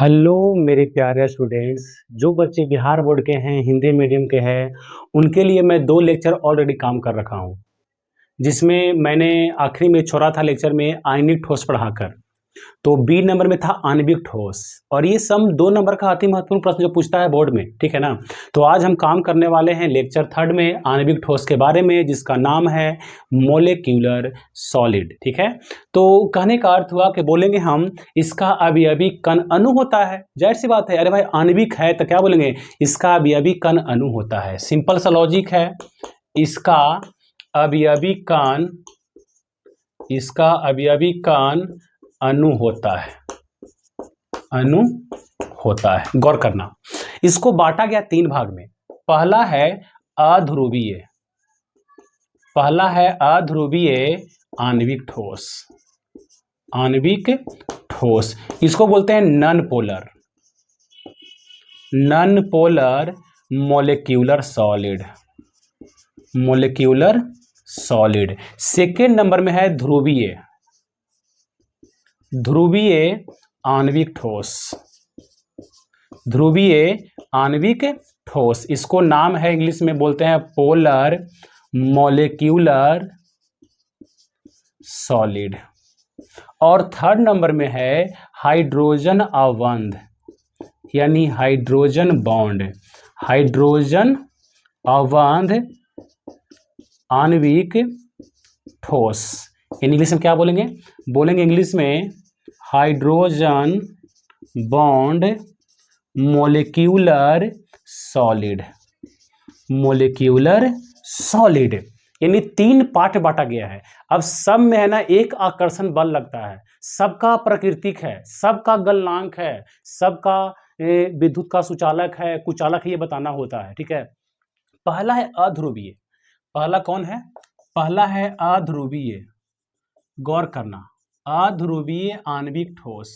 Hello मेरे प्यारे students. जो बच्चे बिहार बोर्ड के हैं, हिंदी मीडियम के हैं, उनके लिए मैं 2 लेक्चर ऑलरेडी काम कर रखा हूं, जिसमें मैंने आखिरी में छोड़ा था लेक्चर में आयनिक ठोस पढ़ाकर। तो बी नंबर में था आणविक ठोस, और ये सम 2 नंबर का अति महत्वपूर्ण प्रश्न जो पूछता है बोर्ड में, ठीक है ना। तो आज हम काम करने वाले हैं लेक्चर 3 में आणविक ठोस के बारे में, जिसका नाम है मोलेक्यूलर सॉलिड, ठीक है। तो कहने का अर्थ हुआ कि बोलेंगे हम इसका अवयवी कण अणु होता है। जाहिर सी बात है, अरे भाई आणविक है तो क्या बोलेंगे, इसका अवयवी कण अणु होता है। सिंपल सा लॉजिक है, इसका अवयवी कण अणु होता है, अणु होता है। गौर करना, इसको बांटा गया 3 भाग में। पहला है अध्रुवीय, आणविक ठोस, आणविक ठोस। इसको बोलते हैं non polar molecular solid. Second number में है ध्रुवीय आणविक ठोस। इसको नाम है इंग्लिश में बोलते हैं पोलर मोलेक्यूलर सॉलिड। और थर्ड नंबर में है हाइड्रोजन अवंध, यानी हाइड्रोजन अवंध आणविक ठोस। इंग्लिश में क्या बोलेंगे इंग्लिश में हाइड्रोजन बॉन्ड मोलेक्यूलर सॉलिड। यानी 3 पार्ट बांटा गया है। अब सब में है ना एक आकर्षण बल लगता है, सबका प्राकृतिक है, सबका गलनांक है, सबका विद्युत का सुचालक है, कुचालक है, ये बताना होता है, ठीक है। पहला है अध्रुवीय। पहला कौन है? पहला है अध्रुवीय। गौर करना, अध्रुवीय आणविक ठोस।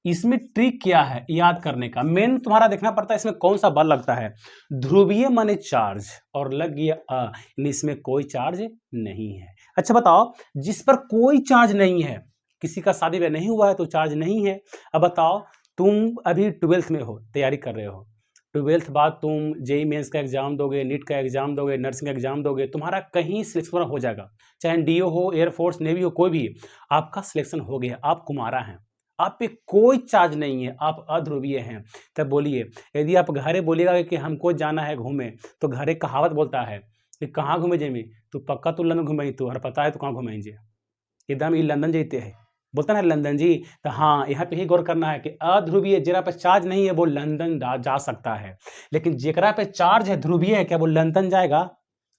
इसमें ट्रिक क्या है याद करने का, मेन तुम्हारा देखना पड़ता है इसमें कौन सा बल लगता है। ध्रुवीय माने चार्ज, और लग गया इसमें कोई चार्ज नहीं है। अच्छा बताओ, जिस पर कोई चार्ज नहीं है, किसी का शादी ब्याह नहीं हुआ है तो चार्ज नहीं है। अब बताओ, तुम अभी 12th में हो, तैयारी कर रहे हो, 12th बाद तुम जेईई मेंस का एग्जाम दोगे, नीट का एग्जाम दोगे, नर्सिंग का एग्जाम दोगे, तुम्हारा कहीं सिलेक्शन हो जाएगा, चाहे डीओ हो, एयरफोर्स, नेवी हो, कोई भी, आपका सिलेक्शन हो गया, आप कुमारा हैं, आप पे कोई चार्ज नहीं है, आप अध्रुवीय हैं। तब बोलिए, यदि आप घरे बोलिएगा कि हमको जाना है घूमे, तो घरे कहावत बोलता है कि कहाँ घूमे जेमी, तो पक्का तो लंदन घूमे, तो और पता है तो कहाँ घूमेंगे, एकदम ये लंदन जाते हैं, बोलता ना लंदन जी। तो हाँ, यहाँ पे ही गौर करना है कि अध्रुवीय जरा पे चार्ज नहीं है वो लंदन जा सकता है, लेकिन जेकरा पे चार्ज है, ध्रुवीय है, क्या वो लंदन जाएगा?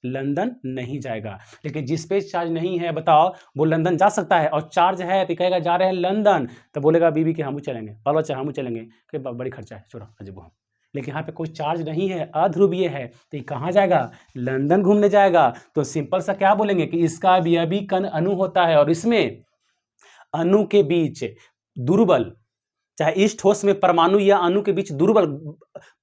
लंदन नहीं जाएगा। लेकिन जिस पे चार्ज नहीं है, बताओ, वो लंदन जा सकता है, और चार्ज है तो कहेगा जा रहे हैं लंदन, तो बोलेगा बीबी के हम चलेंगे, बाल बच्चा हम चलेंगे, कि बड़ी खर्चा है, छोड़ो अजब हम। लेकिन यहाँ पे कोई चार्ज नहीं है, अध्रुवीय है, तो ये कहाँ जाएगा? लंदन घूमने जाएगा। तो सिंपल सा क्या बोलेंगे कि इसका अवयवी कण अणु होता है, और इसमें अणु के बीच दुर्बल, चाहे इस ठोस में परमाणु या अणु के बीच दुर्बल,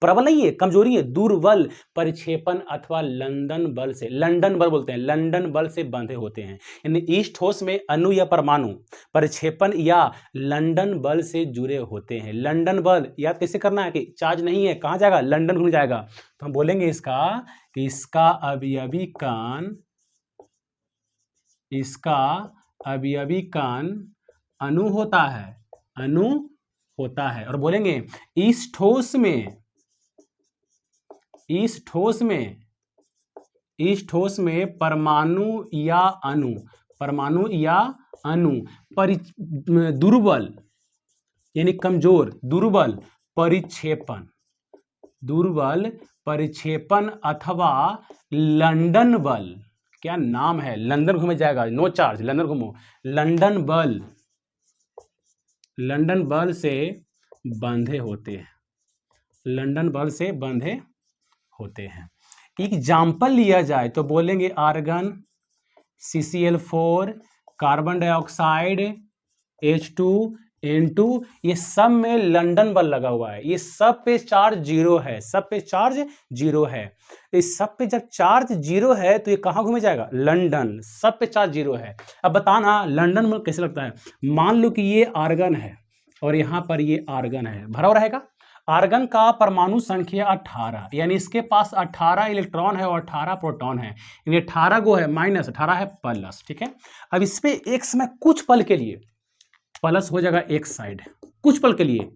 प्रबल नहीं है, कमजोरी है, दुर्बल परिक्षेपण अथवा लंदन बल से, लंदन बल बोलते हैं, लंदन बल से बंधे होते हैं। यानी इस ठोस में अणु या परमाणु परिक्षेपण या लंदन बल से जुड़े होते हैं। लंदन बल याद कैसे करना है कि चार्ज नहीं है, कहाँ जाएगा? लंदन घूम जाएगा। तो हम बोलेंगे इसका कि इसका अवयवी कण अणु होता है, और बोलेंगे इस ठोस में परमाणु या अणु दुर्बल, यानी कमजोर, दुर्बल परिक्षेपण अथवा लंदन बल, क्या नाम है, लंदन घूमे जाएगा, नो चार्ज, लंदन घूमो, लंदन बल से बंधे होते हैं। एग्जाम्पल लिया जाए तो बोलेंगे argon, CCl4, carbon dioxide, H2, into ये सब में लंदन बल लगा हुआ है, ये सब पे चार्ज जीरो है, सब पे चार्ज जीरो है। इस सब पे जब चार्ज जीरो है तो ये कहाँ घूमे जाएगा, लंदन। सब पे चार्ज जीरो है। अब बताना लंदन बल कैसे लगता है। मान लो कि ये आर्गन है और यहां पर ये आर्गन है, भरा हुआ रहेगा। आर्गन का परमाणु संख्या 18, यानी इसके पास 18 इलेक्ट्रॉन है और 18 प्रोटॉन है, यानी 18 को है माइनस, 18 है प्लस, ठीक है। अब इस पे एक समय कुछ पल के लिए प्लस हो जाएगा एक साइड, कुछ पल के लिए,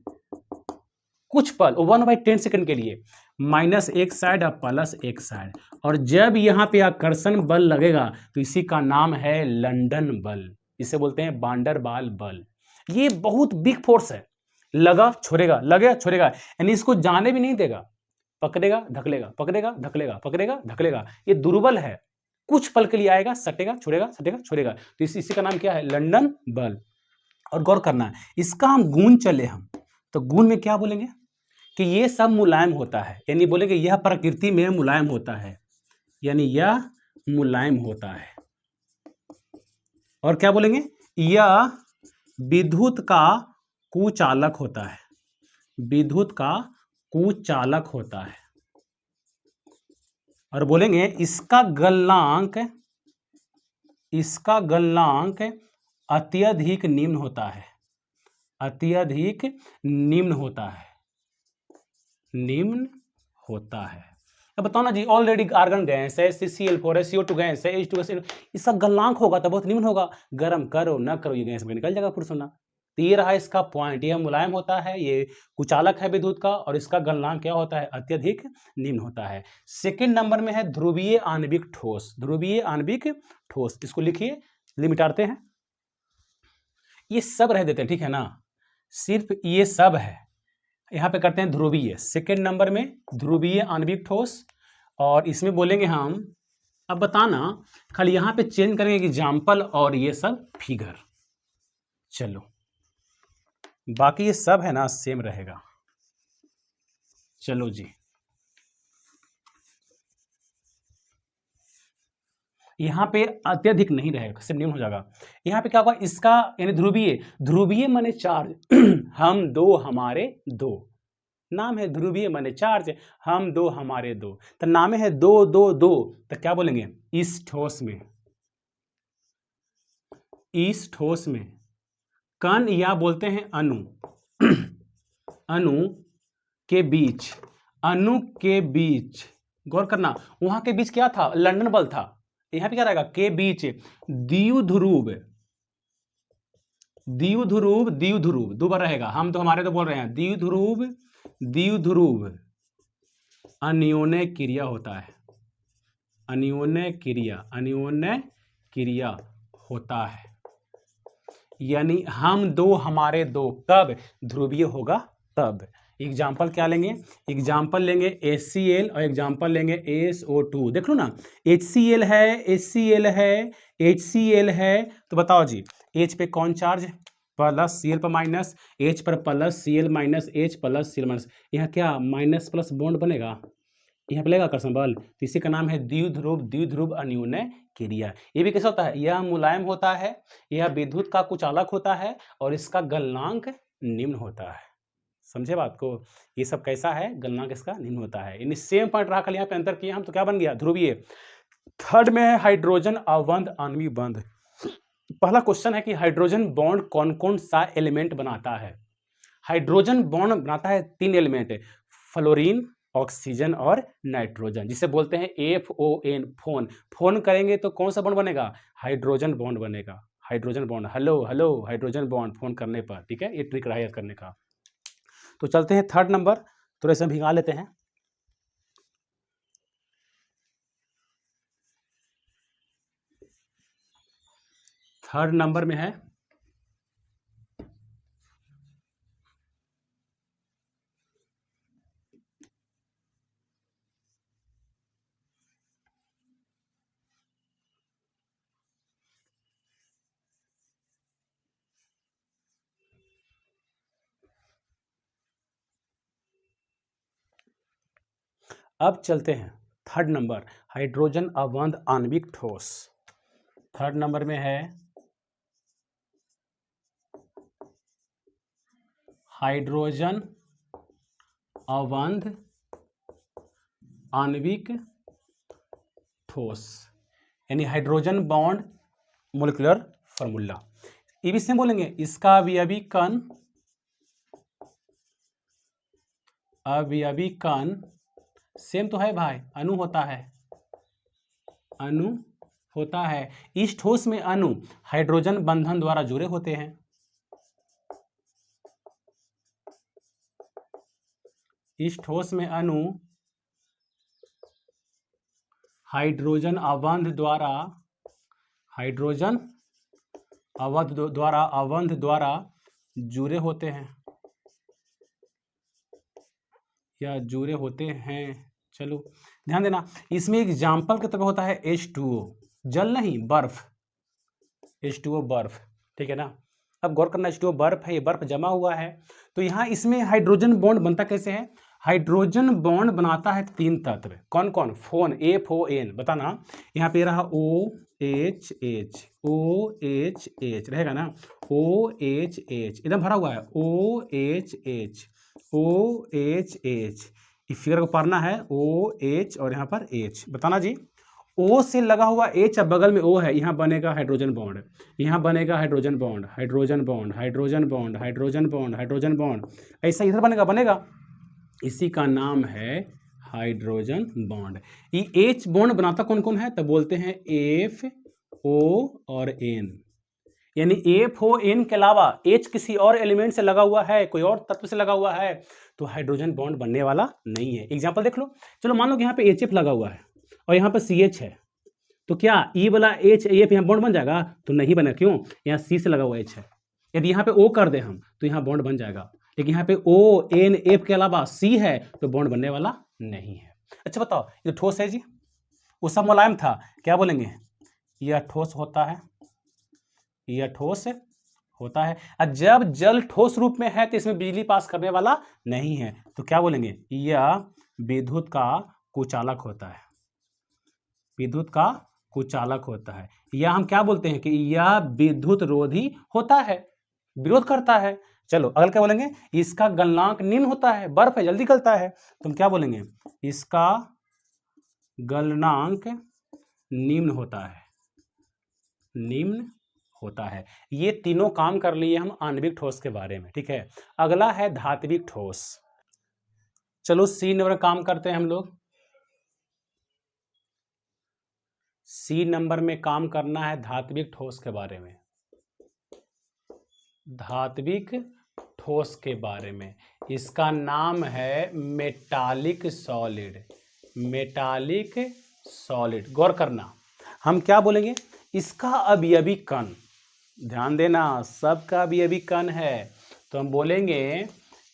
कुछ पल 1/10 सेकंड के लिए माइनस एक साइड और प्लस एक साइड। और जब यहां पे आकर्षण बल लगेगा तो इसी का नाम है लंदन बल, इसे बोलते हैं वांडरवाल बल। ये बहुत बिग फोर्स है, लगा छोड़ेगा, लगेगा छोड़ेगा, यानी इसको जाने भी नहीं देगा, पकड़ेगा धकलेगा, पकड़ेगा धकलेगा, पकड़ेगा धकलेगा। ये दुर्बल है, कुछ पल के लिए आएगा, सटेगा छोड़ेगा, सटेगा छोड़ेगा। तो इसी का नाम क्या है, लंदन बल। और गौर करना है, इसका हम गुण चले हम तो गुण में क्या बोलेंगे कि ये सब मुलायम होता है, यानी बोलेंगे यह प्रकृति में मुलायम होता है, यानी यह मुलायम होता है। और क्या बोलेंगे, यह विद्युत का कुचालक होता है, विद्युत का कुचालक होता है। और बोलेंगे इसका गलनांक अत्यधिक निम्न होता है, अत्यधिक निम्न होता है, निम्न होता है। अब बताओ ना जी, ऑलरेडी आर्गन गैस है, CCl4 है, CO2 गैस है, H2 गैस, इसका गलनांक होगा तो बहुत निम्न होगा। गर्म करो ना करो ये गैस में निकल जाएगा फिर सोना। तो ये रहा इसका पॉइंट, यह मुलायम होता है, ये कुचालक है विद्युत का, और इसका गलनांक क्या होता है, अत्यधिक निम्न होता है। सेकंड नंबर में है ध्रुवीय आणविक ठोस, ध्रुवीय आणविक ठोस, इसको लिखिए, लिमिटाते हैं, ये सब रह देते हैं, ठीक है ना, सिर्फ ये सब है। यहां पे करते हैं ध्रुवीय, सेकंड नंबर में ध्रुवीय आणविक ठोस, और इसमें बोलेंगे हम, अब बताना खाली यहां पे चेंज करेंगे एग्जाम्पल और ये सब फिगर। चलो बाकी ये सब है ना सेम रहेगा। चलो जी, यहां पे अत्यधिक नहीं रहेगा, सिर्फ निम्न हो जाएगा। यहां पे क्या होगा, इसका यानी ध्रुवीय, ध्रुवीय माने चार्ज हम दो हमारे दो, नाम है ध्रुवीय माने चार्ज, हम दो हमारे दो, तो नाम है दो दो दो, तो क्या बोलेंगे, इस ठोस में, इस ठोस में कण या बोलते हैं अणु अणु के बीच, अणु के बीच, गौर करना वहां के बीच क्या था, लंदन बल था, यहां पे क्या रहेगा, के बीच द्विध्रुव, द्विध्रुव द्विध्रुव दो बार रहेगा, हम तो हमारे तो बोल रहे हैं, द्विध्रुव द्विध्रुव अन्योन्य क्रिया होता है, अन्योन्य क्रिया, अन्योन्य क्रिया होता है, यानी हम दो हमारे दो, कब ध्रुवीय होगा तब। एग्जाम्पल क्या लेंगे, एग्जाम्पल लेंगे HCl और एग्जाम्पल लेंगे SO2। देख लो ना, HCl है, HCl है, HCl है, तो बताओ जी H पे कौन चार्ज, प्लस, Cl पर माइनस, H पर plus, Cl minus, H plus, Cl minus, यहाँ क्या माइनस प्लस बॉन्ड बनेगा, यहाँ पे लेगा आकर्षण बल, तो इसी का नाम है द्विध्रुव, द्विध्रुव अन्योन्य क्रिया। ये भी कैसा होता है, यह मुलायम होता है, यह विद्युत का कुचालक होता है, और इसका गलनांक निम्न होता है। समझे बात को, ये सब कैसा है, गलनांक इसका निम्न होता है, यानी सेम पॉइंट रहा, खाली यहाँ पे अंतर किया हम, तो क्या बन गया, ध्रुवीय। थर्ड में है हाइड्रोजन अवबंध आणविक बंध। पहला क्वेश्चन है कि हाइड्रोजन बॉन्ड कौन कौन सा एलिमेंट बनाता है। हाइड्रोजन बॉन्ड बनाता है 3 एलिमेंट, फ्लोरीन, ऑक्सीजन और नाइट्रोजन, जिसे बोलते हैं FON, फोन। फोन करेंगे तो कौन सा बॉन्ड बनेगा, हाइड्रोजन बॉन्ड बनेगा, hydrogen bond, hello hello hydrogen bond phone करने पर, ठीक है, ये ट्रिक रहा याद करने का। तो चलते हैं थर्ड नंबर, थोड़ा सा भिगा लेते हैं। थर्ड नंबर में है अब चलते हैं थर्ड नंबर, हाइड्रोजन अवबंध आणविक ठोस। थर्ड नंबर में है हाइड्रोजन अवंध आणविक ठोस, यानी हाइड्रोजन बॉन्ड मोलिकुलर फॉर्मूला। ये भी सेम बोलेंगे, इसका अवयवी कण सेम तो है भाई, अणु होता है, अणु होता है। इस ठोस में अणु हाइड्रोजन बंधन द्वारा जुड़े होते हैं। इस ठोस में अणु हाइड्रोजन अवंध द्वारा जुड़े होते हैं या जुड़े होते हैं। चलो ध्यान देना, इसमें एग्जाम्पल के तौर पर होता है H2O, जल नहीं बर्फ, H2O बर्फ, ठीक है ना। अब गौर करना, H2O बर्फ है, ये बर्फ जमा हुआ है, तो यहाँ इसमें हाइड्रोजन बॉन्ड बनता कैसे है? हाइड्रोजन बॉन्ड बनाता है 3 तत्व, कौन कौन? फोन, FON, बताना। यहाँ पे रहा OHH, OHH रहेगा ना, OHH एकदम भरा हुआ है, OHH, OHH, इस फिगर को पढ़ना है, OH और यहाँ पर H, बताना जी। O से लगा हुआ H, अब बगल में O है, यहाँ बनेगा हाइड्रोजन बॉन्ड, यहाँ बनेगा hydrogen bond, hydrogen bond, hydrogen bond, hydrogen bond, hydrogen bond, ऐसा इधर बनेगा, इसी का नाम है हाइड्रोजन बॉन्ड। ये H बॉन्ड बनाता कौन कौन है? तो बोलते हैं FO और N, यानी FON के अलावा H किसी और एलिमेंट से लगा हुआ है, कोई और तत्व से लगा हुआ है, तो हाइड्रोजन बॉन्ड बनने वाला नहीं है। एग्जांपल देख लो, चलो मान लो कि यहाँ पे HF लगा हुआ है और यहाँ पर CH है, तो क्या E वाला HAF यहाँ बॉन्ड बन जाएगा? तो नहीं बना, क्यों? यहाँ C से लगा हुआ H है। यदि यहाँ पे O कर दे हम तो यहाँ बॉन्ड बन जाएगा, लेकिन यहाँ पे ONF के अलावा C है तो बॉन्ड बनने वाला नहीं है। अच्छा बताओ, ये ठोस है जी, वो सब मुलायम था, क्या बोलेंगे? यह ठोस होता है, यह ठोस होता है। और जब जल ठोस रूप में है तो इसमें बिजली पास करने वाला नहीं है, तो क्या बोलेंगे? यह विद्युत का कुचालक होता है, विद्युत का कुचालक होता है। या हम क्या बोलते हैं कि यह विद्युत रोधी होता है, विरोध करता है। चलो अगला क्या बोलेंगे? इसका गलनांक निम्न होता है, बर्फ है जल्दी गलता है, तुम क्या बोलेंगे? इसका गलनांक निम्न होता है, निम्न होता है। ये तीनों काम कर लिए हम आणविक ठोस के बारे में, ठीक है। अगला है धात्विक ठोस। चलो C नंबर काम करते हैं हम लोग, C नंबर में काम करना है धात्विक ठोस के बारे में, धात्विक ठोस के बारे में। इसका नाम है मेटालिक सॉलिड, मेटालिक सॉलिड। गौर करना, हम क्या बोलेंगे? इसका अवयवी कण, ध्यान देना, सबका अवयवी कण है, तो हम बोलेंगे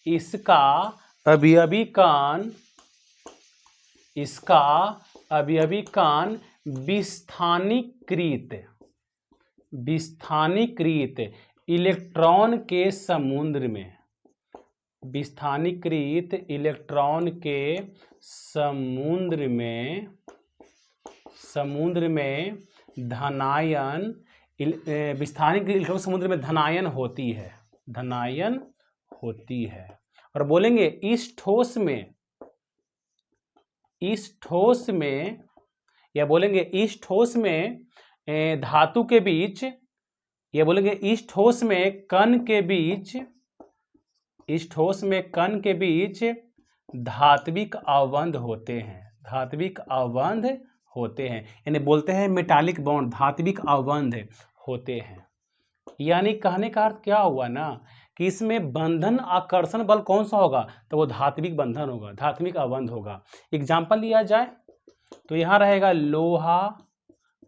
इसका अवयवी कण, इसका अवयवी कण विस्थानीकृत, विस्थानीकृत इलेक्ट्रॉन के समुद्र में, विस्थानीकृत इलेक्ट्रॉन के समुद्र में, समुद्र में धनायन, विस्थानीकृत इलेक्ट्रॉन समुद्र में धनायन होती है, धनायन होती है। और बोलेंगे इस ठोस में, इस ठोस में, या बोलेंगे इस ठोस में धातु के बीच, ये बोलेंगे इस ठोस में कण के बीच, इस ठोस में कण के बीच धात्विक अवबंध होते हैं, धात्विक अवबंध होते हैं, यानी बोलते हैं मेटालिक बॉन्ड, धात्विक अवबंध होते हैं। यानी कहने का अर्थ क्या हुआ ना, कि इसमें बंधन आकर्षण बल कौन सा होगा? तो वो धात्विक बंधन होगा, धात्विक अवबंध होगा। एग्जाम्पल लिया जाए तो यहाँ रहेगा लोहा,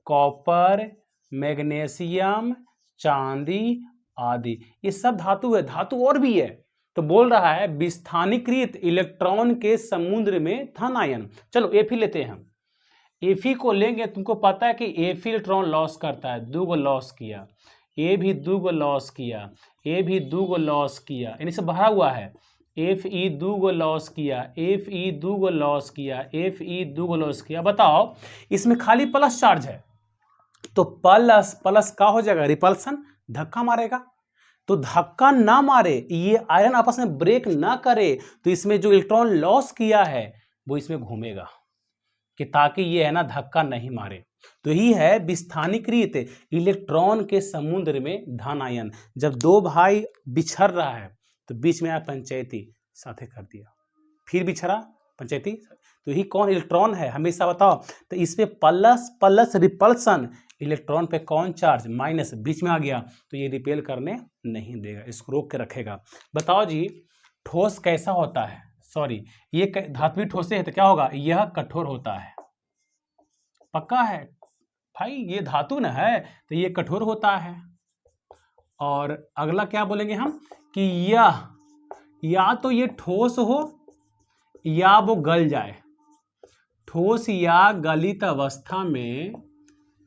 कॉपर, मैग्नीशियम, चांदी आदि, ये सब धातु है, धातु और भी है। तो बोल रहा है विस्थानीकृत इलेक्ट्रॉन के समुद्र में धनायन। चलो Fe लेते हैं हम, Fe को लेंगे, तुमको पता है कि Fe इलेक्ट्रॉन लॉस करता है, 2 लॉस किया, A भी 2 लॉस किया, A भी 2 लॉस किया, यानी से भरा हुआ है। Fe 2 लॉस किया, Fe 2 लॉस किया, Fe 2 लॉस किया। बताओ इसमें खाली प्लस चार्ज है, तो प्लस प्लस का हो जाएगा रिपल्सन, धक्का मारेगा। तो धक्का ना मारे, ये आयरन आपस में ब्रेक ना करे, तो इसमें जो इलेक्ट्रॉन लॉस किया है वो इसमें घूमेगा, कि ताकि ये है ना धक्का नहीं मारे। तो यही है विस्थानीकृत इलेक्ट्रॉन के समुद्र में धन आयन। जब दो भाई बिछड़ रहा है तो बीच में आया पंचायती, साथे कर दिया, फिर बिछड़ा पंचायती। तो यही कौन इलेक्ट्रॉन है, हमेशा बताओ। तो इस पे प्लस प्लस रिपल्सन, इलेक्ट्रॉन पे कौन चार्ज, माइनस, बीच में आ गया तो ये रिपेल करने नहीं देगा, इसको रोक के रखेगा। बताओ जी ठोस कैसा होता है, सॉरी ये धात्विक ठोस है तो क्या होगा, यह कठोर होता है। पक्का है भाई, ये धातु न है तो ये कठोर होता है। और अगला क्या बोलेंगे हम कि यह या तो ये ठोस हो या वो गल जाए। ठोस या गलित अवस्था में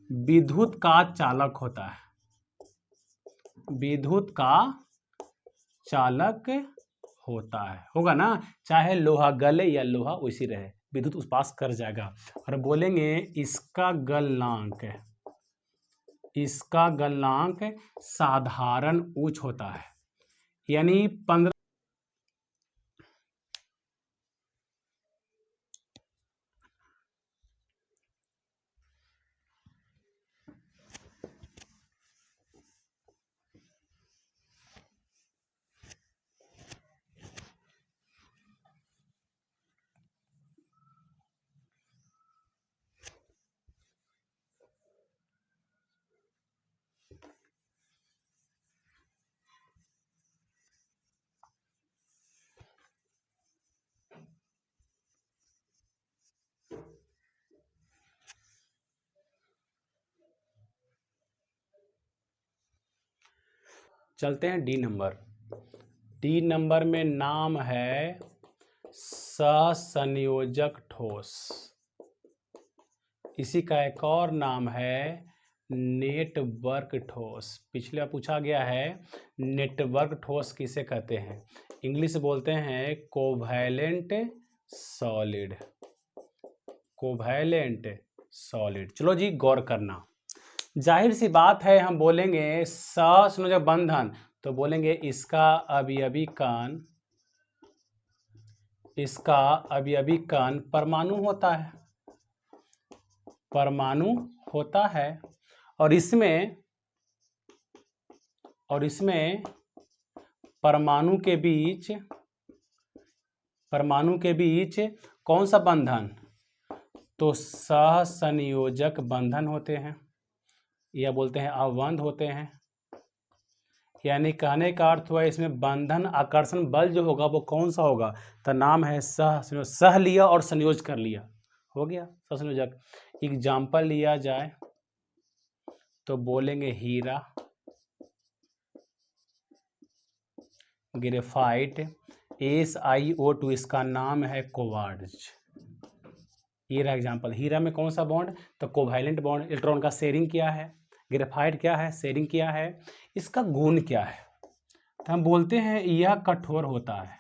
विद्युत का चालक होता है, विद्युत का चालक होता है, होगा ना, चाहे लोहा गले या लोहा वैसी रहे, विद्युत उस पास कर जाएगा। और बोलेंगे इसका गलनांक, इसका गलनांक साधारण उच्च होता है, यानी 15। चलते हैं डी नंबर। डी नंबर में नाम है सहसंयोजक ठोस, इसी का एक और नाम है नेटवर्क ठोस। पिछले पूछा गया है नेटवर्क ठोस किसे कहते हैं, इंग्लिश बोलते हैं कोवैलेंट सॉलिड, कोवैलेंट सॉलिड। चलो जी गौर करना, जाहिर सी बात है हम बोलेंगे सहसंयोजक बंधन तो बोलेंगे इसका अवयवी कण, इसका अवयवी कण परमाणु होता है, परमाणु होता है। और इसमें परमाणु के बीच कौन सा बंधन, तो सहसंयोजक बंधन होते हैं, या बोलते हैं अवबंध होते हैं। यानी कहने का अर्थ हुआ इसमें बंधन आकर्षण बल जो होगा वो कौन सा होगा, तो नाम है सहसंयोजक। सह लिया और संयोज कर लिया, हो गया सहसंयोजक। एग्जाम्पल लिया जाए तो बोलेंगे हीरा, ग्रेफाइट, SiO2 इसका नाम है कोवार्ट्ज। ये रहा एग्जाम्पल। हीरा में कौन सा बॉन्ड, तो कोवैलेंट बॉन्ड, इलेक्ट्रॉन का शेयरिंग किया है। ग्रेफाइट क्या है, शेयरिंग किया है। इसका गुण क्या है, तो हम बोलते हैं यह कठोर होता है,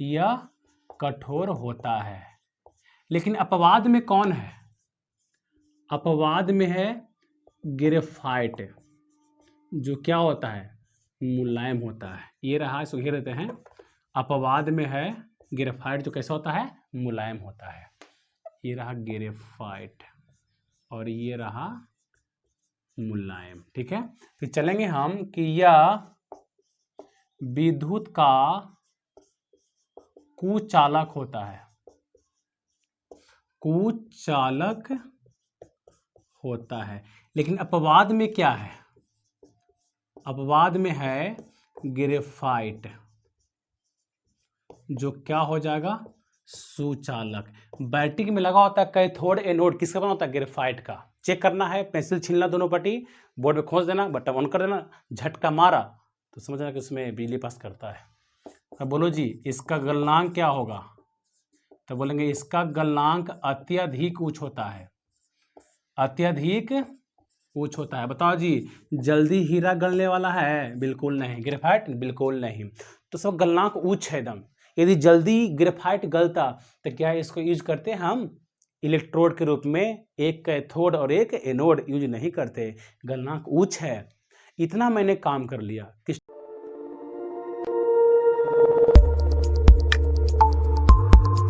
यह कठोर होता है। लेकिन अपवाद में कौन है, अपवाद में है ग्रेफाइट, जो क्या होता है, मुलायम होता है। ये रहा, इसको घेर देते हैं। अपवाद में है ग्रेफाइट, जो कैसा होता है, मुलायम होता है। ये रहा ग्रेफाइट और ये रहा मुलायम, ठीक है। फिर चलेंगे हम कि यह विद्युत का कुचालक होता है, कुचालक होता है। लेकिन अपवाद में क्या है, अपवाद में है ग्रेफाइट, जो क्या हो जाएगा, सुचालक। बैटरी में लगा होता है कैथोड एनोड, किसका बना होता है, ग्रेफाइट का। चेक करना है, पेंसिल छीलना दोनों पट्टी, बोर्ड पे खोज देना, बटन ऑन कर देना, झटका मारा तो समझना कि उसमें बिजली पास करता है। अब बोलो जी इसका गलनांक क्या होगा, तो बोलेंगे इसका गलनांक अत्यधिक उच्च होता है, अत्यधिक उच्च होता है। बताओ जी जल्दी हीरा गलने वाला है, बिल्कुल नहीं। ग्रेफाइट बिल्कुल नहीं। तो सब गलनांक उच्च है एकदम। यदि जल्दी ग्रेफाइट गलता तो क्या इसको यूज करते हम इलेक्ट्रोड के रूप में, एक कैथोड और एक एनोड यूज नहीं करते। गलनांक उच्च है, इतना मैंने काम कर लिया। किस